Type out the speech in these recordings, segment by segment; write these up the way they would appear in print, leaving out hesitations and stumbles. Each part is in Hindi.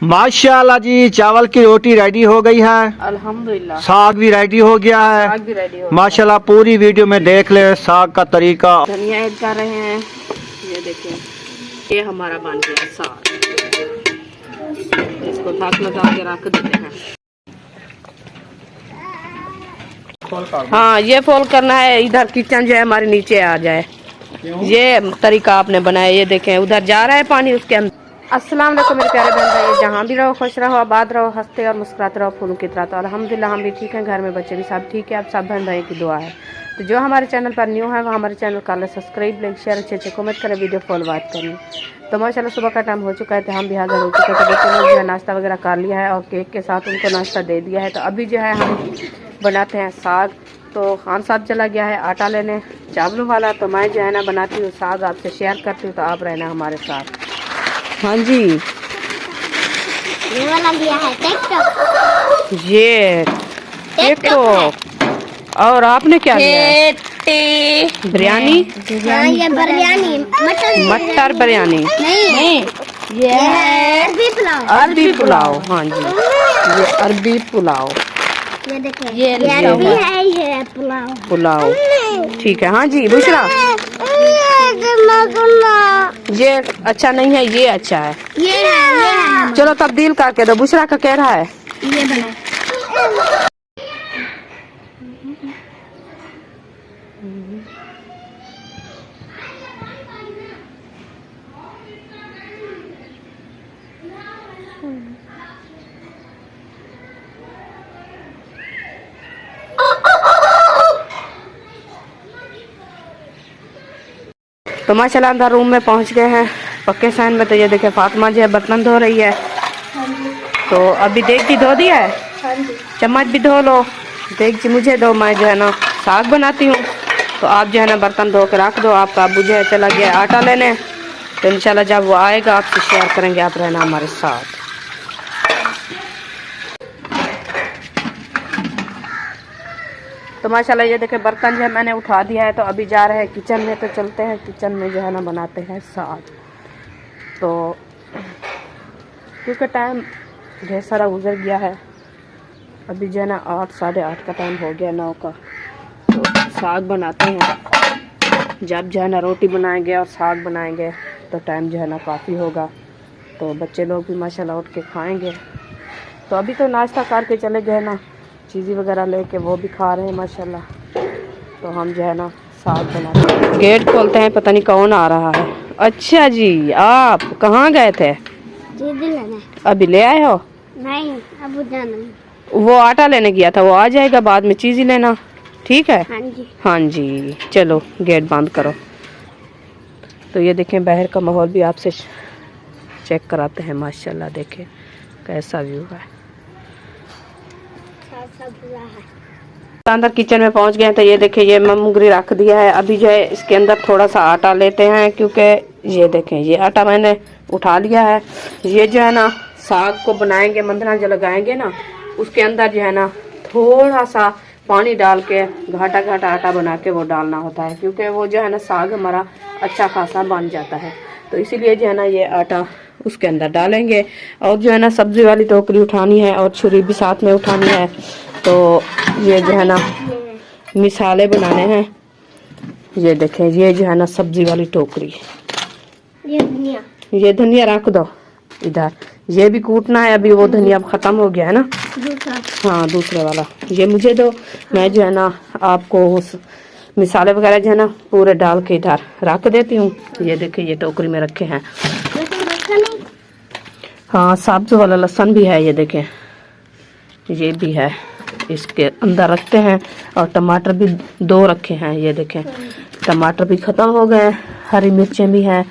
माशाल्लाह जी, चावल की रोटी रेडी हो गई है। अल्हम्दुलिल्लाह। साग भी रेडी हो गया है। साग भी रेडी हो माशाल्लाह, पूरी वीडियो में देख ले साग का तरीका। धनिया ऐड कर रहे हैं, ये देखिए, ये हमारा बन गया साग। इसको ढक लगा के रख देते हैं। हाँ, ये फोल्ड करना है। इधर किचन जो है हमारे नीचे आ जाए, ये तरीका आपने बनाया। ये देखें, उधर जा रहा है पानी उसके अंदर। अस्सलाम वालेकुम मेरे प्यारे बहन भाई, जहाँ भी रहो खुश रहो, आबाद रहो, हंसते और मुस्कुराते रहो फूलों की तरह। तो अल्हम्दुलिल्लाह हम भी ठीक हैं, घर में बच्चे भी सब ठीक है। आप सब बहन भाई की दुआ है। तो जो हमारे चैनल पर न्यू है वो हमारे चैनल का सब्सक्राइब, लाइक, शेयर, अच्छे कमेंट करें, वीडियो फॉलो बात करें। तो माशाल्लाह सुबह का टाइम हो चुका है, तो हम भी हाजिर हो चुके हैं। तो बच्चों ने जो है नाश्ता वगैरह कर लिया है और केक के साथ उनको नाश्ता दे दिया है। तो अभी जो है हम बनाते हैं साग। तो खान साहब चला गया है आटा लेने चावलों वाला, तो मैं जो है ना बनाती हूँ साग, आपसे शेयर करती हूँ। तो आप रहना हमारे साथ। हाँ जी, ये वाला लिया है टिकटॉक। ये टिकटॉक। और आपने क्या लिया है? बिरयानी। हाँ, ये बिरयानी मटर बिरयानी नहीं, ये है अरबी पुलाव। अरबी पुलाव। हाँ जी, ये अरबी पुलाव। ये देखो, ये अरबी है, ये पुलाव। ठीक है। हाँ जी बुशरा, ये अच्छा नहीं है, ये अच्छा है। ये है। चलो तब्दील करके दो। बुशरा का कह रहा है ये बना। तो माशाल्लाह अंदर रूम में पहुंच गए हैं पक्के साइन में। तो ये देखे फातिमा जो है बर्तन धो रही है। तो अभी देख भी धो दिया है, चम्मच भी धो लो। देख जी मुझे दो, मैं जो है ना साग बनाती हूँ। तो आप जो है ना बर्तन धो के रख दो। आपका अबू जो है चला गया आटा लेने। तो इंशाल्लाह जब वो आएगा आपसे शेयर करेंगे। आप रहना हमारे साथ। तो माशाल्लाह ये देखे बर्तन जो है मैंने उठा दिया है। तो अभी जा रहे हैं किचन में। तो चलते हैं किचन में, जो है ना बनाते हैं साग। तो क्योंकि टाइम ढेर सारा गुजर गया है, अभी जो है ना 8 साढ़े 8 का टाइम हो गया, 9 का। तो साग बनाते हैं। जब जो है ना रोटी बनाएंगे और साग बनाएंगे तो टाइम जो है ना काफ़ी होगा। तो बच्चे लोग भी माशाल्लाह उठ के खाएंगे। तो अभी तो नाश्ता करके चले गए ना, चीज़ी वगैरह लेके, वो भी खा रहे हैं माशाल्लाह। तो हम जो है ना साग बनाते हैं। गेट खोलते हैं, पता नहीं कौन आ रहा है। अच्छा जी, आप कहाँ गए थे? अभी ले आए हो? नहीं, अबू जाना। वो आटा लेने गया था, वो आ जाएगा बाद में चीज़ी लेना। ठीक है। हाँ जी। हाँ जी, चलो गेट बंद करो। तो ये देखें बाहर का माहौल भी आपसे चेक कराते हैं। माशाल्लाह देखें कैसा व्यू है। अंदर किचन में पहुंच गए। तो ये देखिए ये मुगरी रख दिया है। अभी जो है इसके अंदर थोड़ा सा आटा लेते हैं, क्योंकि ये देखें ये आटा मैंने उठा लिया है। ये जो है ना साग को बनाएंगे, मंदना जो लगाएंगे ना, उसके अंदर जो है ना थोड़ा सा पानी डाल के घाटा घाटा आटा बना के वो डालना होता है, क्योंकि वो जो है ना साग हमारा अच्छा खासा बन जाता है। तो इसीलिए जो है ना ये आटा उसके अंदर डालेंगे। और जो है ना सब्जी वाली टोकरी उठानी है और छुरी भी साथ में उठानी है। तो ये जो है ना मिसाले बनाने हैं। ये देखें ये जो है ना सब्जी वाली टोकरी। ये धनिया रख दो इधर, ये भी कूटना है। अभी वो धनिया खत्म हो गया है ना। हाँ दूसरे वाला ये मुझे दो, मैं जो है ना आपको उस मिसाले वगैरह जो है ना पूरे डाल के इधर रख देती हूँ। ये देखिए ये टोकरी में रखे हैं। हाँ सब्ज वाला लहसुन भी है, ये देखें ये भी है, इसके अंदर रखते हैं। और टमाटर भी 2 रखे हैं। ये देखें टमाटर भी खत्म हो गए, हरी मिर्चें भी हैं,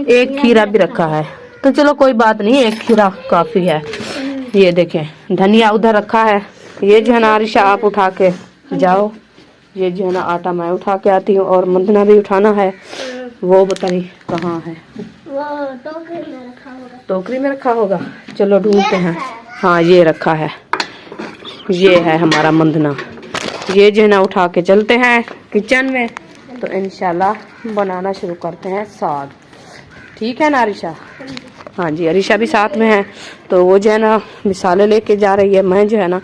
एक खीरा भी रखा है। तो चलो कोई बात नहीं, एक खीरा काफी है। ये देखें धनिया उधर रखा है। ये जो है ना आरिशा आप उठा के जाओ। ये जो है ना आटा मैं उठा के आती हूँ और मंदना भी उठाना है। वो बताइए कहाँ है? वो टोकरी में रखा होगा। चलो ढूंढते हैं। हाँ ये रखा है, ये है हमारा मंदना। ये जो है ना उठा के चलते हैं किचन में। तो इंशाल्लाह बनाना शुरू करते हैं साग। ठीक है ना आरिशा? हाँ जी, अरीशा भी साथ में है, तो वो जो है ना मिसालें लेके जा रही है, मैं जो है ना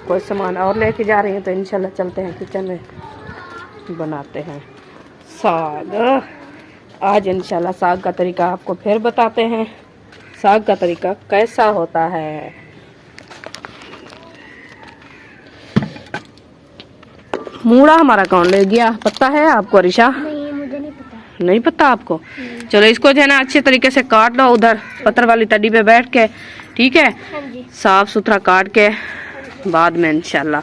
कोई सामान और लेके जा रही हूँ। तो इंशाल्लाह चलते हैं किचन में, बनाते हैं साग। आज इंशाल्लाह साग का तरीका आपको फिर बताते हैं, साग का तरीका कैसा होता है। मूड़ा हमारा कौन ले गया, पता है आपको अरीशा? नहीं, मुझे नहीं पता। नहीं पता आपको? चलो इसको जो है ना अच्छे तरीके से काट लो, उधर पत्थर वाली तड़ी पे बैठ के, ठीक है? हाँ जी। साफ सुथरा काट के बाद में इंशाल्लाह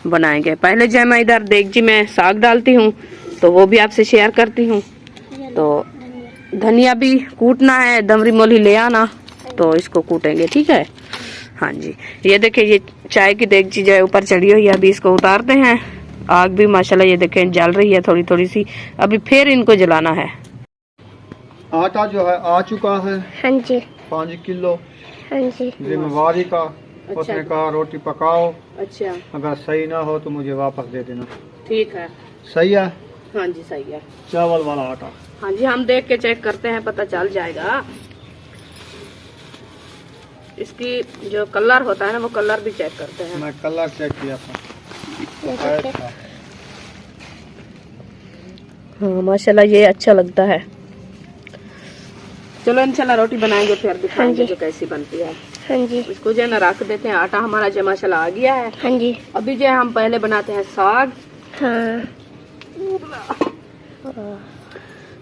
बनाएंगे। पहले जो है मैं इधर देगची में साग डालती हूँ, तो वो भी आपसे शेयर करती हूँ। तो धनिया भी कूटना है, दमरी मोली ले आना, तो इसको कूटेंगे, ठीक है? हाँ जी, ये देखिए ये चाय की देगची जो है ऊपर चढ़ी हुई है, अभी इसको उतारते हैं। आग भी माशाल्लाह ये देखें जल रही है थोड़ी थोड़ी सी, अभी फिर इनको जलाना है। आटा जो है आ चुका है। हाँ जी। 5 किलो। हाँ जी। जिम्मेवारी का उसने कहा रोटी पकाओ, अच्छा, अगर सही ना हो तो मुझे वापस दे देना। ठीक है। सही है? हाँ जी सही है। चावल वाला आटा। हाँ जी, हम देख के चेक करते हैं, पता चल जाएगा। इसकी जो कलर होता है ना, वो कलर भी चेक करते हैं। मैं कलर चेक किया था। हाँ माशाल्लाह ये अच्छा लगता है। चलो इंशाल्लाह रोटी बनाएंगे, फिर दिखाएंगे जो कैसी बनती है। हाँ जी। इसको जो है ना रख देते हैं, आटा हमारा जो माशाल्लाह आ गया है। हाँ जी। अभी जो है हम पहले बनाते हैं साग। हाँ।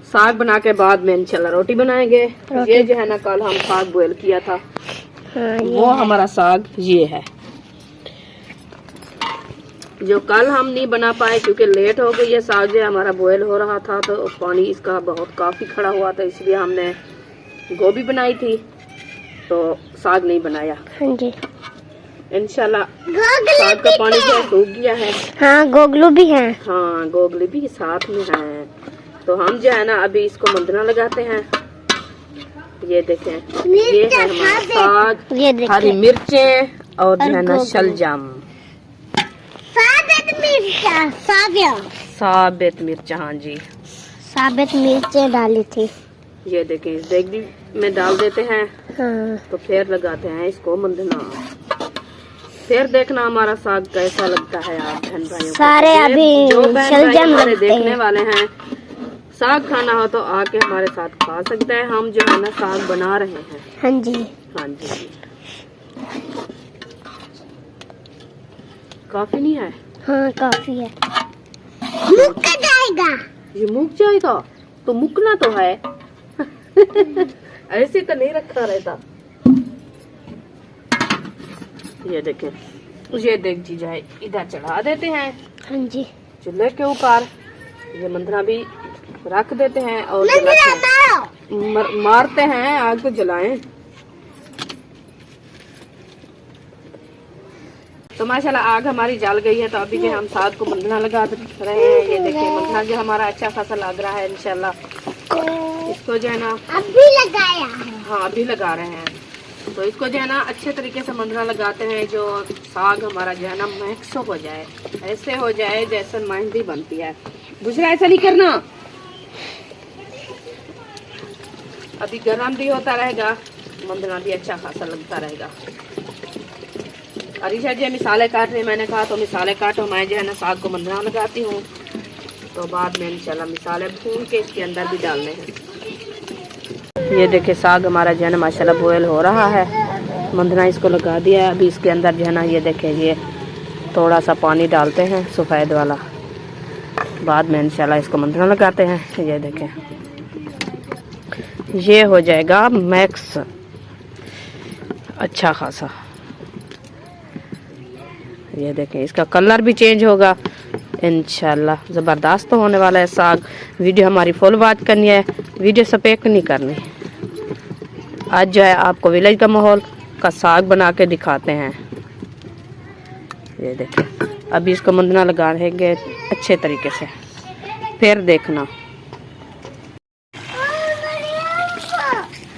साग बना के बाद में इंशाल्लाह रोटी बनाएंगे। ये जो है ना कल हम साग बॉयल किया था, हाँ, वो हमारा साग ये है। जो कल हम नहीं बना पाए क्योंकि लेट हो गई है, साग जो हमारा बॉयल हो रहा था, तो पानी इसका बहुत काफी खड़ा हुआ था, इसलिए हमने गोभी बनाई थी, तो साग नहीं बनाया। हाँ जी। इंशाल्लाह साग का पानी जो सूख गया है। हाँ, गोगलू भी है। हाँ, गोगली भी साथ में है। तो हम जो है ना अभी इसको मंदना लगाते हैं। ये देखें, ये है हमारा साग, ये देखिए। हरी मिर्चें और जो है ना शलजम, साबित मिर्च। हाँ जी, साबित मिर्चें डाली थी। ये देखें, इस देगड़ी में डाल देते हैं। हाँ। तो फिर लगाते हैं इसको मंदना। फिर देखना हमारा साग कैसा लगता है। आप बहन भाइयों सारे अभी जो बहन भाई शलजम हमारे लगते देखने हैं। वाले हैं, साग खाना हो तो आके हमारे साथ खा सकते हैं। हम जो है ना साग बना रहे हैं। हाँ जी। हाँ जी, काफी नहीं है? हाँ काफी है। मुक जाएगा। ये मुक जाएगा तो मुकना तो है। ऐसे तो नहीं रखा रहता। ये देखें, ये देख जी जाए, इधर चढ़ा देते हैं। हाँ जी। चूल्हे के ऊपर ये मंदना भी रख देते हैं और मारते हैं, आग को जलाएं। तो माशाल्लाह आग हमारी जल गई है। तो अभी जो हम साग को मंदना लगा रहे हैं। ये देखिए मंदना जो हमारा अच्छा खासा लग रहा है। इंशाल्लाह इसको जो है ना अभी लगाया है। हाँ अभी लगा रहे हैं। तो इसको जो है ना अच्छे तरीके से मंदना लगाते हैं, जो साग हमारा जो है ना मिक्स हो जाए, ऐसे हो जाए जैसे मेहंदी बनती है। दूसरा ऐसा नहीं करना, अभी गरम भी होता रहेगा, मंदना भी अच्छा खासा लगता रहेगा। अरीशा जी मिसाले काट रहे, मैंने कहा तो मिसाले काटो, मैं जो है ना साग को मंदना लगाती हूँ। तो बाद में इंशाल्लाह मिसाले भून के इसके अंदर भी डालने हैं। ये देखिए साग हमारा जो है ना माशाल्लाह बॉयल हो रहा है। मंदना इसको लगा दिया है। अभी इसके अंदर जो है ना ये देखिए ये थोड़ा सा पानी डालते हैं सफ़ेद वाला, बाद में इंशाल्लाह इसको मंदना लगाते हैं। ये देखें ये हो जाएगा मैक्स अच्छा खासा। ये देखें इसका कलर भी चेंज होगा इंशाल्लाह। ज़बरदस्त होने वाला है साग। वीडियो हमारी फुल वॉच करनी है, वीडियो स्पेक नहीं करनी। आज जो है आपको विलेज का माहौल का साग बना के दिखाते हैं। ये देखें अभी इसको मंदना लगा रहेंगे अच्छे तरीके से, फिर देखना।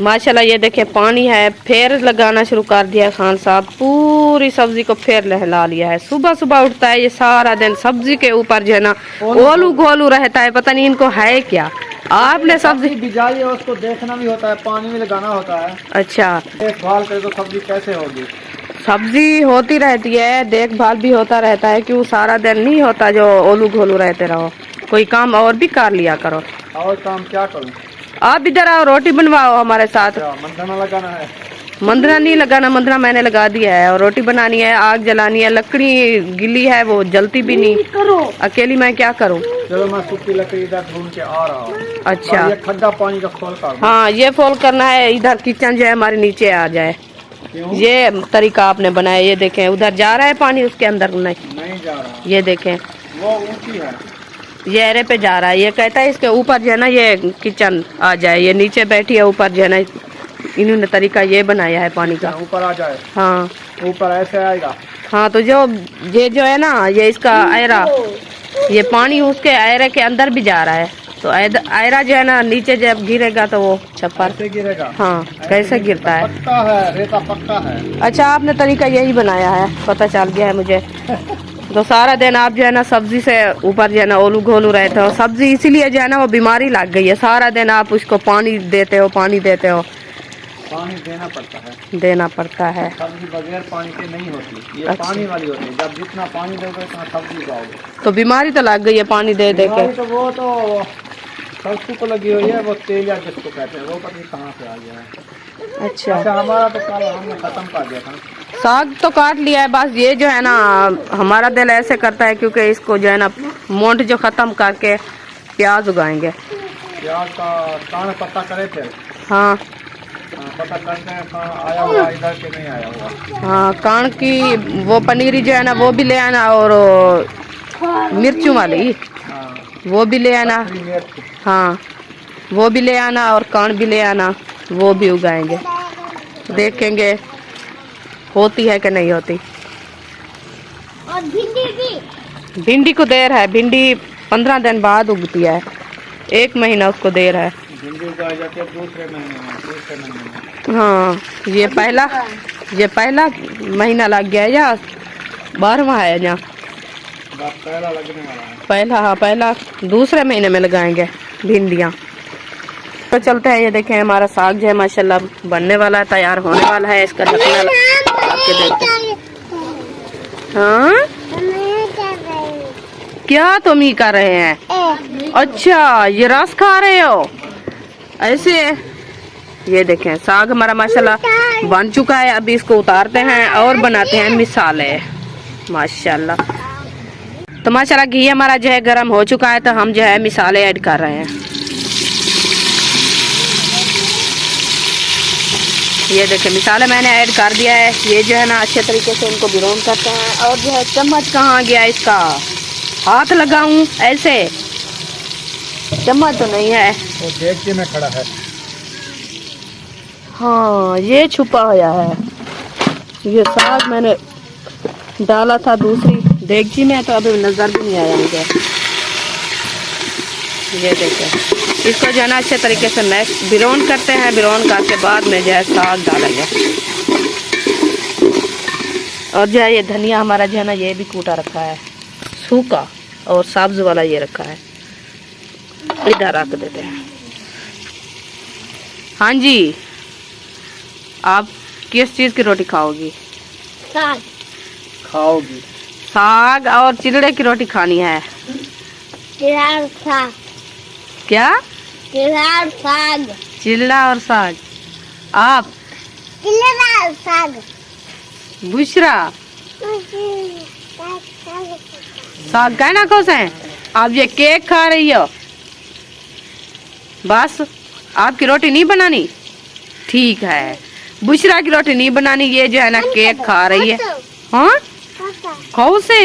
माशाल्लाह ये देखे पानी है, फिर लगाना शुरू कर दिया खान साहब। पूरी सब्जी को फिर लहला लिया है। सुबह सुबह उठता है ये सारा दिन सब्जी के ऊपर जो है ना गोलू गोलू रहता है, पता नहीं इनको है क्या। आपने सब्जी बिजाई है, उसको देखना भी होता है, पानी में लगाना होता है। अच्छा, देखभाल करे तो सब्जी कैसे होगी? सब्जी होती रहती है, देखभाल भी होता रहता है, क्यों सारा दिन नहीं होता जो ओलू घोलू रहते रहो, कोई काम और भी कर लिया करो। और काम क्या करूं? आप इधर आओ, रोटी बनवाओ हमारे साथ। क्या मंदाना लगाना है? मंदरा नहीं लगाना, मंदरा मैंने लगा दिया है। और रोटी बनानी है, आग जलानी है, लकड़ी गिली है वो जलती भी नहीं, अकेली मैं क्या करूं। चलो मैं सूखी लकड़ी इधर ढूंढ के आ रहा हूँ। अच्छा, ये खड्डा पानी का खोल कर। हाँ ये फोल करना है, इधर किचन जो है हमारे नीचे आ जाए। क्यों? ये तरीका आपने बनाया, ये देखें उधर जा रहा है पानी, उसके अंदर नहीं जा रहा। ये देखें वो ऊंची है, ये एरे पे जा रहा है। ये कहता है इसके ऊपर जो है ना ये किचन आ जाए, ये नीचे बैठी है, ऊपर जो है ना इन्होंने तरीका ये बनाया है पानी का। ऊपर आ जाए। हाँ ऊपर ऐसे आएगा। हाँ, तो ये जो है ना ये इसका आयरा, ये पानी उसके आयरे के अंदर भी जा रहा है, तो आयरा जो है ना नीचे जब गिरेगा तो वो छप्पर कैसे गिरेगा? हाँ कैसे गिरता है। पक्का है, रेता पक्का है। अच्छा, आपने तरीका यही बनाया है, पता चल गया है मुझे। तो सारा दिन आप जो है ना सब्जी से ऊपर जो है ना ओलू घोलू रहते हो, सब्जी इसीलिए जो है ना वो बीमारी लग गई है। सारा दिन आप उसको पानी देते हो, पानी देते हो। पानी देना पड़ता है, देना पड़ता है। सब्जी बगैर पानी के नहीं होती, ये अच्छा। पानी वाली होती है। जब जितना पानी दोगे उतना सब्जी उगाओगे। तो बीमारी तो लग गई है पानी दे दे के। बीमारी तो वो तो सरसों को लगी हुई है, वो तेलिया जिसको कहते हैं, वो पता नहीं कहाँ से आ गया है। अच्छा, हमारा तो कल हमने खत्म कर दिया था। साग तो काट लिया है, बस ये जो है ना हमारा दिल ऐसे करता है क्योंकि इसको जो है ना मोंट जो खत्म करके प्याज उगाएंगे। प्याज का कान पत्ता करे थे। हाँ पता करते हैं कहाँ आया हुआ इधर के नहीं आया हुआ। हाँ, कान की वो पनीरी जो है ना वो भी ले आना, और मिर्चों वाली हाँ, वो भी ले आना। हाँ वो भी ले आना, और कान भी ले आना, वो भी उगाएंगे। देखेंगे होती है कि नहीं होती। और भिंडी भी। भिंडी को देर है, भिंडी 15 दिन बाद उगती है, 1 महीना उसको देर है। भिंडी उगाई जाती है दूसरे महीने में। हाँ, ये पहला महीना लग गया है या 12वां है यहाँ? पहला लगने वाला है। पहला, हाँ पहला, दूसरे महीने में लगाएंगे भिंडियाँ। तो चलते हैं, ये देखें हमारा साग जो है माशाल्लाह बनने वाला है, तैयार होने वाला है। इसका ढकना आपके देखते हैं। हाँ क्या तुम ही कर रहे हैं? अच्छा, ये रस खा रहे हो ऐसे? ये देखें साग हमारा माशाल्लाह बन चुका है। अभी इसको उतारते हैं और बनाते हैं मिसाले माशाल्लाह। तो माशाल्लाह घी हमारा जो है गर्म हो चुका है, तो हम जो है मिसाले ऐड कर रहे हैं। ये देखें मिसाले मैंने ऐड कर दिया है। ये जो है ना अच्छे तरीके से इनको ब्राउन करते हैं। और जो है चम्मच कहाँ गया इसका, हाथ लगाऊं ऐसे? चम्मच तो नहीं है, वो देख में खड़ा है। हाँ ये छुपा हुआ है। ये साग मैंने डाला था दूसरी देगची में, तो अभी नजर भी नहीं आया मुझे। ये देखें इसको जो है ना अच्छे तरीके से मैश ब्राउन करते हैं। ब्राउन करके बाद में जो है साग डालेंगे। और जो है ये धनिया हमारा जो है ना ये भी कूटा रखा है, सूखा और सब्ज वाला ये रखा है, इधर रख देते हैं। हाँ जी, आप किस चीज़ की रोटी खाओगी? साग खाओगी? साग और चिलड़े की रोटी खानी है। चिल्ला साग। क्या? चिल्ला साग। चिल्ला और साग। आप? चिल्ला साग। बुशरा साग का ना कौन है? आप ये केक खा रही हो? बस आपकी रोटी नहीं बनानी? ठीक है, बुशरा की रोटी नहीं बनानी। ये जो है ना केक खा रही है। हाँ खाओ से?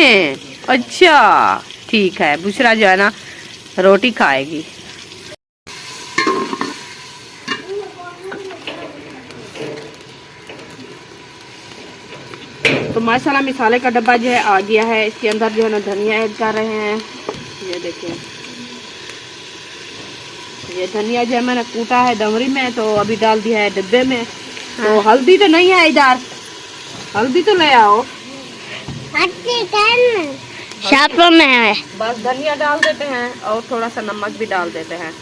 अच्छा ठीक है, बुशरा जो है ना रोटी खाएगी। तो माशाल्लाह मिसाले का डब्बा जो है आ गया है। इसके अंदर जो है ना धनिया ऐड कर रहे हैं। ये देखिए ये धनिया जो है मैंने कूटा है दमरी में, तो अभी डाल दिया है डिब्बे में। तो हल्दी तो नहीं है इधर, हल्दी तो ले आओ। शापर में है। बस धनिया डाल देते हैं और थोड़ा सा नमक भी डाल देते हैं।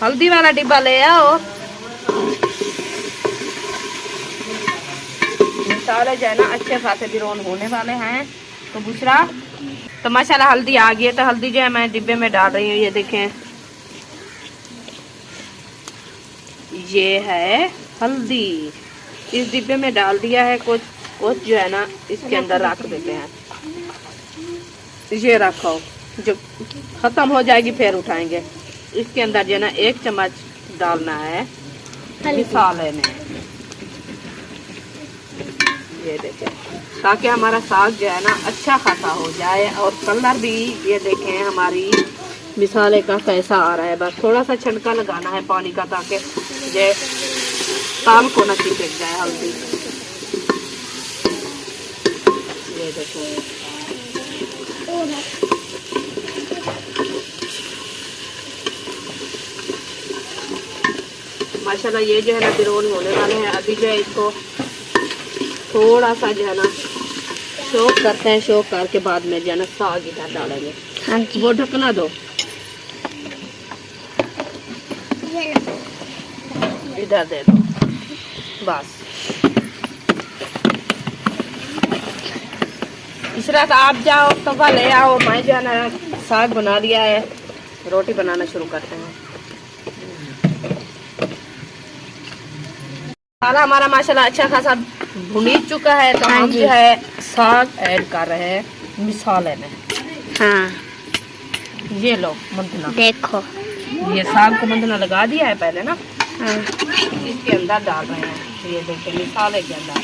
हल्दी वाला डिब्बा ले आओ। मसाले जो है ना अच्छे खासे बिरोन होने वाले हैं। तो बुशरा, तो माशाल्लाह हल्दी आ गई है। तो हल्दी जो है मैं डिब्बे में डाल रही हूँ। ये देखें, ये है हल्दी, इस डिब्बे में डाल दिया है। कुछ जो है ना इसके अंदर रख देते हैं। ये रखो, जब खत्म हो जाएगी फिर उठाएंगे। इसके अंदर जो है ना 1 चम्मच डालना है मसाले में। ये देखें, ताकि हमारा साग जो है ना अच्छा खासा हो जाए। और कलर भी ये देखें हमारी मसाले का कैसा आ रहा है। बस थोड़ा सा छनका लगाना है पानी का, ताकि ये साग को न चिपक जाए हल्दी। ये देखो, माशाल्लाह ये जो है ना बिरोन होने वाले हैं। अभी जो है इसको थोड़ा सा जो है ना शोक करते हैं। शोक करके बाद में जो है ना साग इधर डालेंगे। हाँ जी। वो ढकना दो, इधर दे दो बस। इशरत आप जाओ तवा ले आओ। मैं जो है ना साग बना लिया है। रोटी बनाना शुरू करते हैं। मसाला हमारा माशाल्लाह अच्छा खासा भुन चुका है। तो हम जो है साग ऐड कर रहे हैं मसाले में। हाँ, ये लो मंदना, देखो। ये साग को मंदना लगा दिया है पहले ना। हाँ। इसके अंदर डाल रहे हैं। ये देखिए मसाले के अंदर।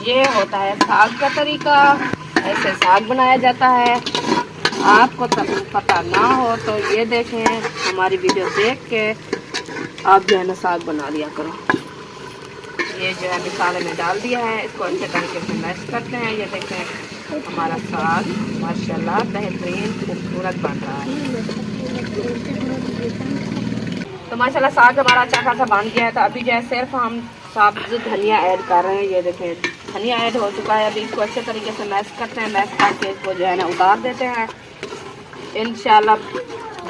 ये होता है साग का तरीका, ऐसे साग बनाया जाता है। आपको पता ना हो तो ये देखें, हमारी वीडियो देख के आप जो है ना साग बना लिया करो। ये जो है मसाले में डाल दिया है। इसको अच्छे तरीके से मैश करते हैं। ये देखें हमारा साग माशाल्लाह बेहतरीन खूबसूरत बन रहा है। तो माशाल्लाह साग हमारा अच्छा खासा बन गया है। तो अभी जो है सिर्फ हम सब्ज़ धनिया ऐड कर रहे हैं। ये देखें धनिया ऐड हो चुका है। अभी इसको अच्छे तरीके से मैश करते हैं। मैश करके इसको जो है ना उतार देते हैं। इंशाल्लाह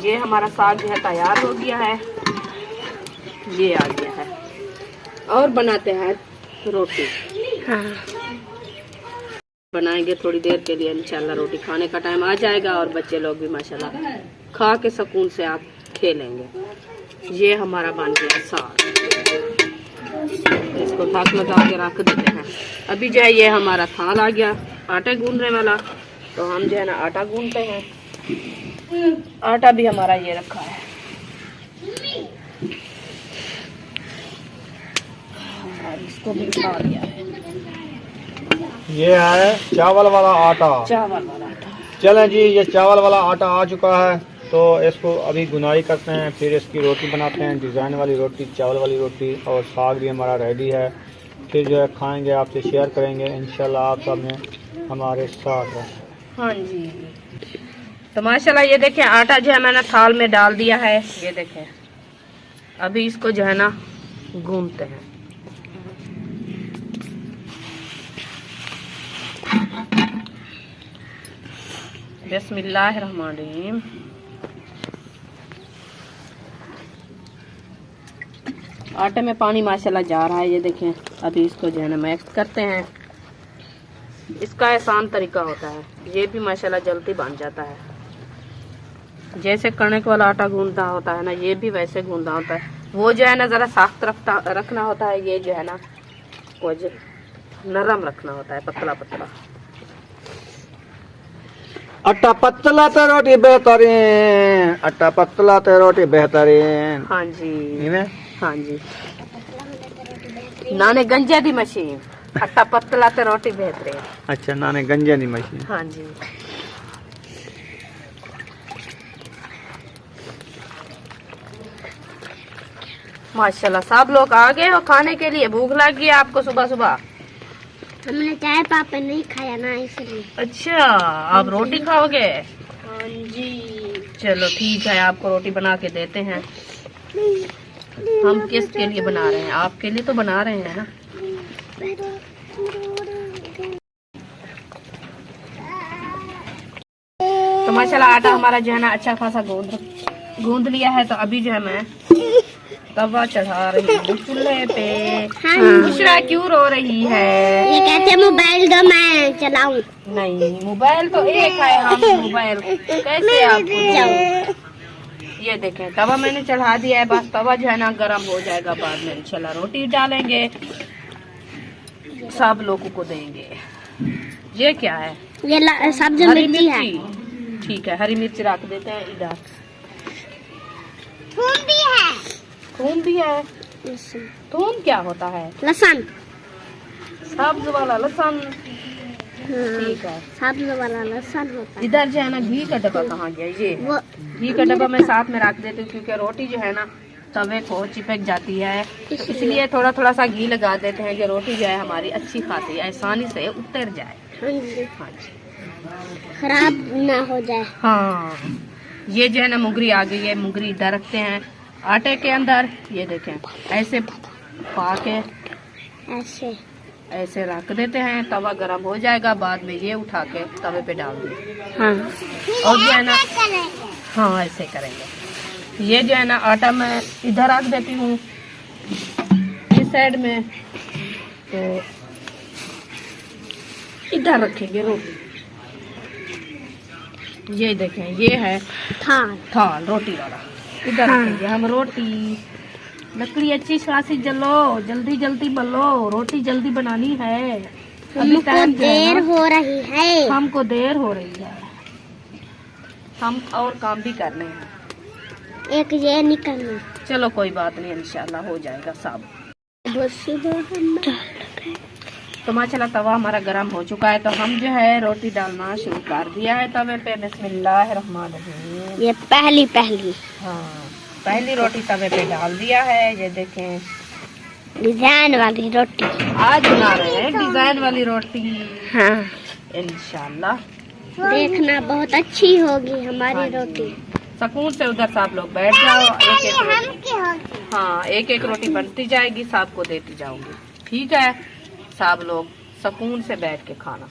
ये हमारा साग जो है तैयार हो गया है। ये आ गया है। और बनाते हैं रोटी। हाँ। बनाएंगे थोड़ी देर के लिए। इंशाल्लाह रोटी खाने का टाइम आ जाएगा और बच्चे लोग भी माशाल्लाह खा के सुकून से आप खेलेंगे। ये हमारा बन गया साग। इसको ढक लगा के रख देते हैं। अभी जो है ये हमारा थाल आ गया आटे गूंदने वाला। तो हम जो है ना आटा गूंदते हैं। आटा भी हमारा ये रखा है। और इसको भी उठा दिया है। ये है चावल वाला आटा। चावल वाला आटा। चलें जी, ये चावल वाला आटा आ चुका है। तो इसको अभी गुनाई करते हैं, फिर इसकी रोटी बनाते हैं, डिज़ाइन वाली रोटी, चावल वाली रोटी। और साग भी हमारा रेडी है। फिर जो है खाएंगे, आपसे शेयर करेंगे इंशाल्लाह। आप सब में हमारे साथ है। हाँ जी। तो माशाल्लाह ये देखें आटा जो है मैंने थाल में डाल दिया है। ये देखें अभी इसको जो है ना गूंथते हैं। बिस्मिल्लाहिर्रहमानिर्रहीम। आटे में पानी माशाल्लाह जा रहा है। ये देखें अभी इसको जो है ना मिक्स करते हैं। इसका आसान तरीका होता है। ये भी माशाल्लाह जल्दी बन जाता है। जैसे कणक वाला आटा गूंदना होता है ना, ये भी वैसे गूंदना होता है। वो जो है ना ज़रा सख्त रखना होता है। ये जो है ना वो नरम रखना होता है, पतला पतला। आटा पतला तो रोटी बेहतरीन, आटा पतला तो रोटी बेहतरीन। हाँ जी, इवें? हाँ जी। नाने गंजे दी मशीन, आटा पतला तो रोटी बेहतरीन। अच्छा, नाने गंजे दी मशीन। हाँ जी। माशाल्लाह सब लोग आ गए हो खाने के लिए। भूख लग गई आपको सुबह सुबह? हमने चाय पापा नहीं खाया ना, इसलिए। अच्छा, आप रोटी खाओगे? हाँ जी। चलो ठीक है, आपको रोटी बना के देते हैं। हम किसके लिए बना रहे हैं? आपके लिए तो बना रहे हैं ना। तो माशाल्लाह आटा हमारा जो है ना अच्छा खासा गूंद लिया है। तो अभी जो है मैं तवा चढ़ा रही हूँ चूल्हे पे। बुशरा क्यों रो रही है? ये कहते मोबाइल दो मैं चलाऊं। नहीं, मोबाइल तो एक है, हम मोबाइल कैसे आपको? ये देखें तवा मैंने चढ़ा दिया है, बस तवा जो है ना गर्म हो जाएगा, बाद में इंशाल्लाह रोटी डालेंगे, सब लोगों को देंगे। ये क्या है? ये सब्जी हरी मिर्ची है। मिर्ची, ठीक है, हरी मिर्च रख देते हैं इधर। थूम भी है। थूम भी है। थूम क्या होता है? लहसुन। सब्ज वाला लहसुन, ठीक है, सब्ज वाला लहसुन होता है। इधर जो है ना घी का डब्बा कहाँ गया? ये वो घी का डब्बा मैं साथ में रख देती हूँ, क्योंकि रोटी जो है ना तवे को चिपक जाती है, तो इसलिए थोड़ा थोड़ा सा घी लगा देते हैं कि रोटी जो है हमारी अच्छी खासी आसानी से उतर जाए। हाँ जी, खराब ना हो जाए। हाँ, ये जो है ना मुंगरी आ गई है, मुंगरी इधर रखते हैं आटे के अंदर। ये देखें ऐसे पा के ऐसे रख देते हैं, तवा गरम हो जाएगा, बाद में ये उठा के तवे पे डाल देंगे। हाँ। और जो है ना, हाँ ऐसे करेंगे। ये जो है ना आटा मैं इधर रख देती हूँ इस साइड में, तो इधर रखेंगे रोटी। ये देखें ये है थाल रोटी वाला, इधर रखेंगे हम रोटी। लकड़ी अच्छी खासी जलो, जल्दी जल्दी बलो, रोटी जल्दी बनानी है। अभी हमको देर हो रही है। हमको देर हो रही है, हम और काम भी करने हैं। एक ये निकलना। चलो कोई बात नहीं, इंशाल्लाह हो जाएगा सब। तो माशाल्लाह तवा हमारा गर्म हो चुका है, तो हम जो है रोटी डालना शुरू कर दिया है तवे पे। बिस्मिल्लाहिर्रहमानिर्रहीम। ये पहली हाँ, पहली रोटी तवे पे डाल दिया है। ये देखें डिजाइन वाली रोटी आज बना रहे हैं, डिजाइन वाली रोटी। हाँ, इंशाल्लाह देखना बहुत अच्छी होगी हमारी रोटी। सुकून से उधर सब लोग बैठ जाओ, एक एक रोटी बनती जाएगी, सबको देती जाऊंगी, ठीक है? सब लोग सुकून से बैठ के खाना।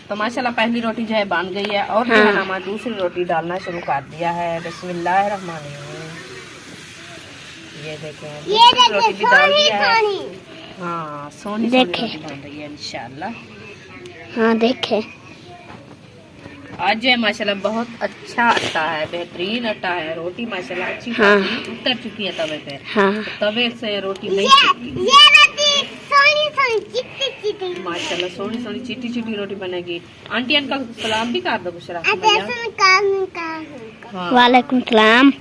तो माशाल्लाह पहली रोटी जो है बन गई है, और जो है ना हमारी दूसरी रोटी डालना शुरू कर दिया है। बिस्मिल्लाहिर्रहमानिर्रहीम। ये देखें दूसरी रोटी भी डाल दिया है। हाँ, सोनी रोटी बन रही है इंशाल्लाह। हाँ देखे, आज जो है माशाल्लाह बहुत अच्छा आटा है, बेहतरीन आटा है। रोटी माशाल्लाह अच्छी खासी उतर चुकी है तवे पे। हाँ। तो तवे से रोटी नहीं चिपकी। माशाल्लाह सोनी सोनी चिट्टी चिट्टी रोटी बनेगी। आंटी अंकल सलाम भी कर दो बुशरा। हाँ। वालेकुम सलाम।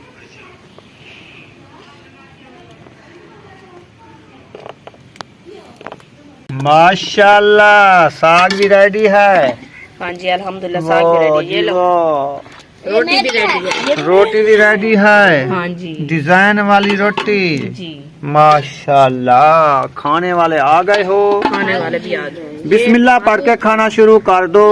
माशाल्लाह साग भी रेडी है। हाँ जी अल्हम्दुलिल्लाह, साग भी रेडी। ये लो रोटी भी रेडी है। रोटी भी रेडी है। हाँ जी, डिजाइन वाली रोटी जी माशाल्लाह। खाने वाले आ गए हो? खाने वाले भी आ गए। बिस्मिल्लाह पढ़ के खाना शुरू कर दो।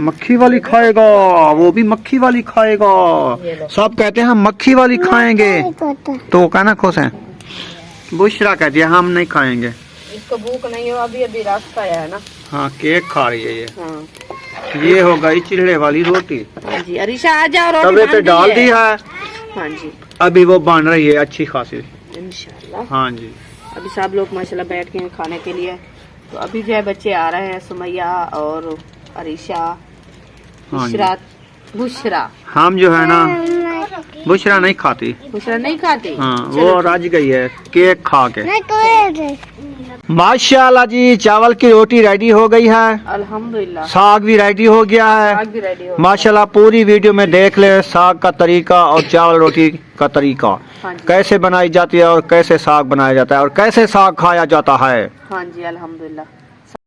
मक्खी वाली खाएगा, वो भी मक्खी वाली खाएगा। सब कहते हैं हम मक्खी वाली खाएंगे, तो कहना खुश है। बुशरा कहती है हम नहीं खाएंगे। इसको भूख नहीं हो, अभी अभी रास्ता है ना। हाँ, केक खा रही है ये। हाँ। ये हो गई चिल्ले वाली रोटी। हाँ जी अरीशा आ जाओ, रोटी तवे पे बन डाल गई दी है। हाँ जी, अभी वो बन रही है अच्छी खासी इंशाल्लाह। हाँ जी, अभी सब लोग माशाल्लाह बैठ गए हैं खाने के लिए। तो अभी जो है बच्चे आ रहे हैं, सुमैया और अरीशा, बुशरा। हम जो है ना बुशरा नहीं खाती। बुशरा नहीं खाती। हाँ, वो राज गई है केक खा के। माशाल्लाह जी, चावल की रोटी रेडी हो गई है, अल्हम्दुलिल्लाह। साग भी रेडी हो गया है। साग भी रेडी हो माशाल्लाह पूरी वीडियो में देख ले साग का तरीका और चावल रोटी का तरीका, हाँ जी। कैसे बनाई जाती है और कैसे साग बनाया जाता है और कैसे साग खाया जाता है। हाँ जी अल्हम्दुलिल्लाह।